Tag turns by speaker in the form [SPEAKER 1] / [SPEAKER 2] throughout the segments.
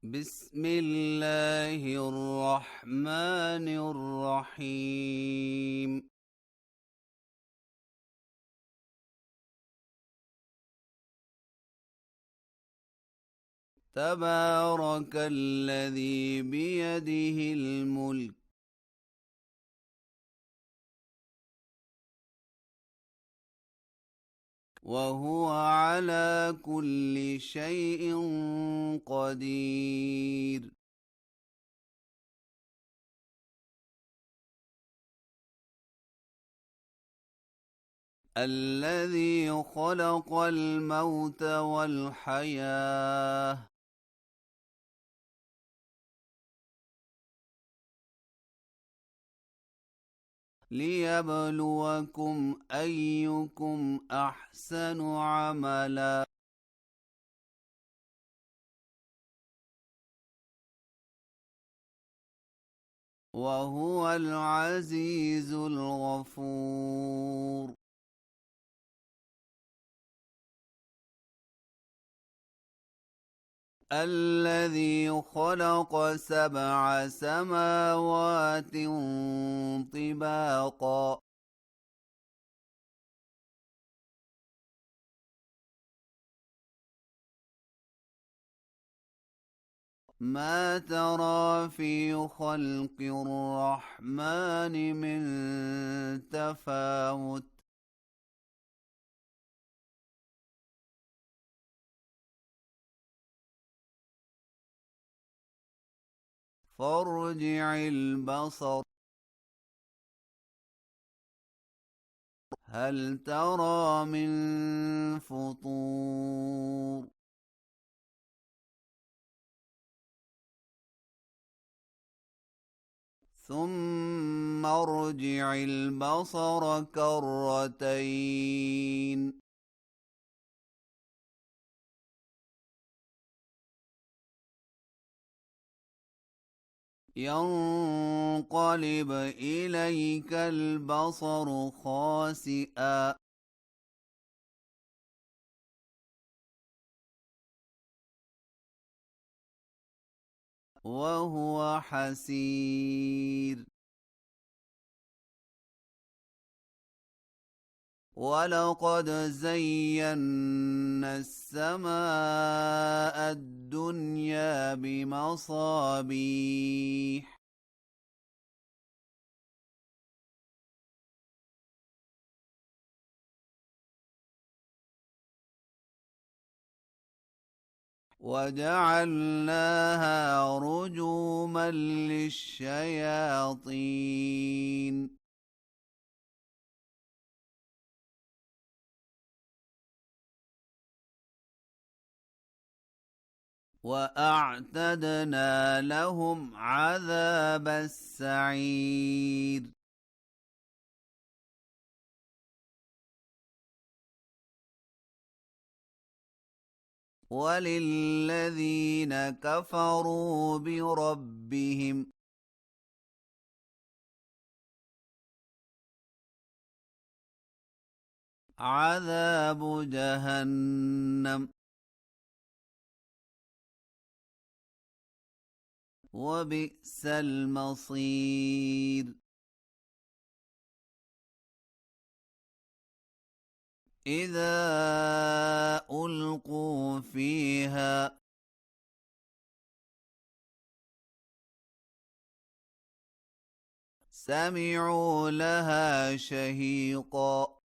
[SPEAKER 1] بسم الله الرحمن الرحيم. تبارك الذي بيده الملك وهو على كل شيء قدير. الذي خلق الموت والحياة ليبلوكم أيكم أحسن عملا وهو العزيز الغفور. الذي خلق 7 سماوات طباقا ما ترى في خلق الرحمن من تفاوت فارجع البصر هل ترى من فطور ثم ارجع البصر كرتين ينقلب إليك البصر خاسئا وهو حسير. ولقد زينا السماء الدنيا بمصابيح وجعلناها رجوما للشياطين وأعتدنا لهم عذاب السعير. وللذين كفروا بربهم عذاب جهنم وبئس المصير. إذا ألقوا فيها سمعوا لها شهيقا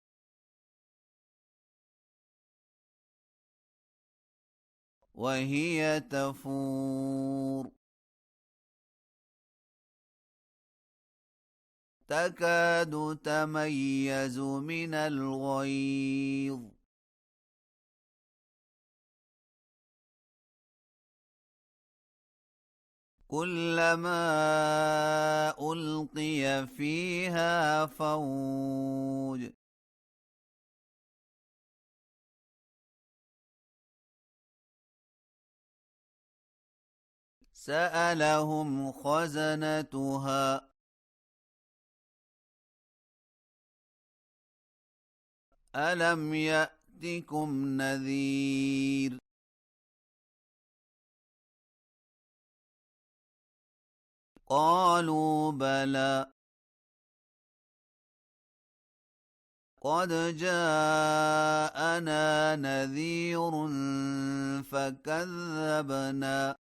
[SPEAKER 1] وهي تفور تكاد تميز من الغيظ كلما ألقي فيها فوج سألهم خزنتها ألم يأتكم نذير قالوا بلى قد جاءنا نذير فكذبنا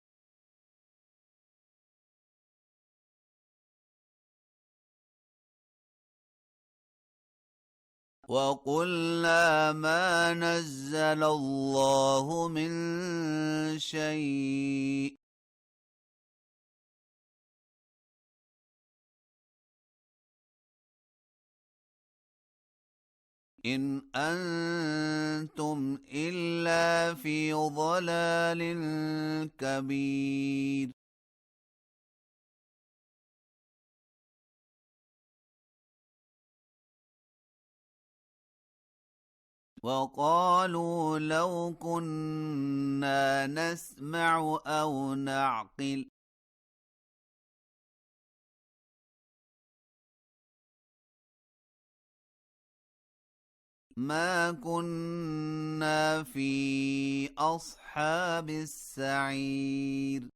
[SPEAKER 1] وقلنا ما نزل الله من شيء إن أنتم إلا في ضلال كبير وقالوا لو كنا نسمع أو نعقل ما كنا في أصحاب السعير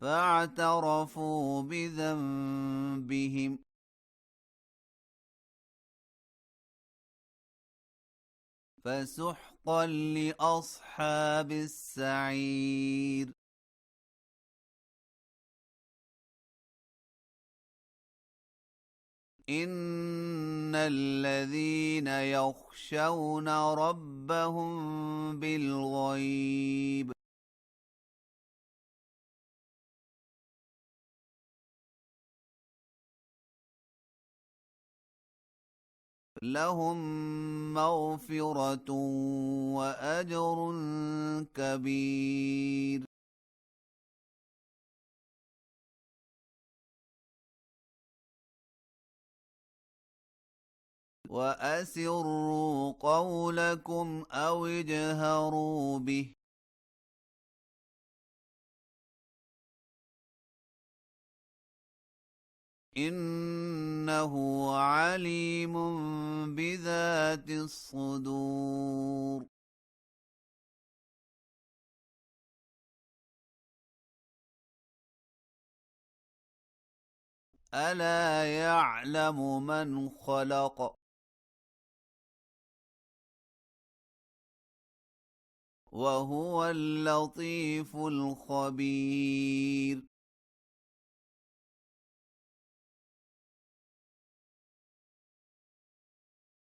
[SPEAKER 1] فاعترفوا بذنبهم فسحقا لأصحاب السعير إن الذين يخشون ربهم بالغيب لهم مغفرة وأجر كبير وأسروا قولكم أو اجهروا به إنه عليم بذات الصدور ألا يعلم من خلق وهو اللطيف الخبير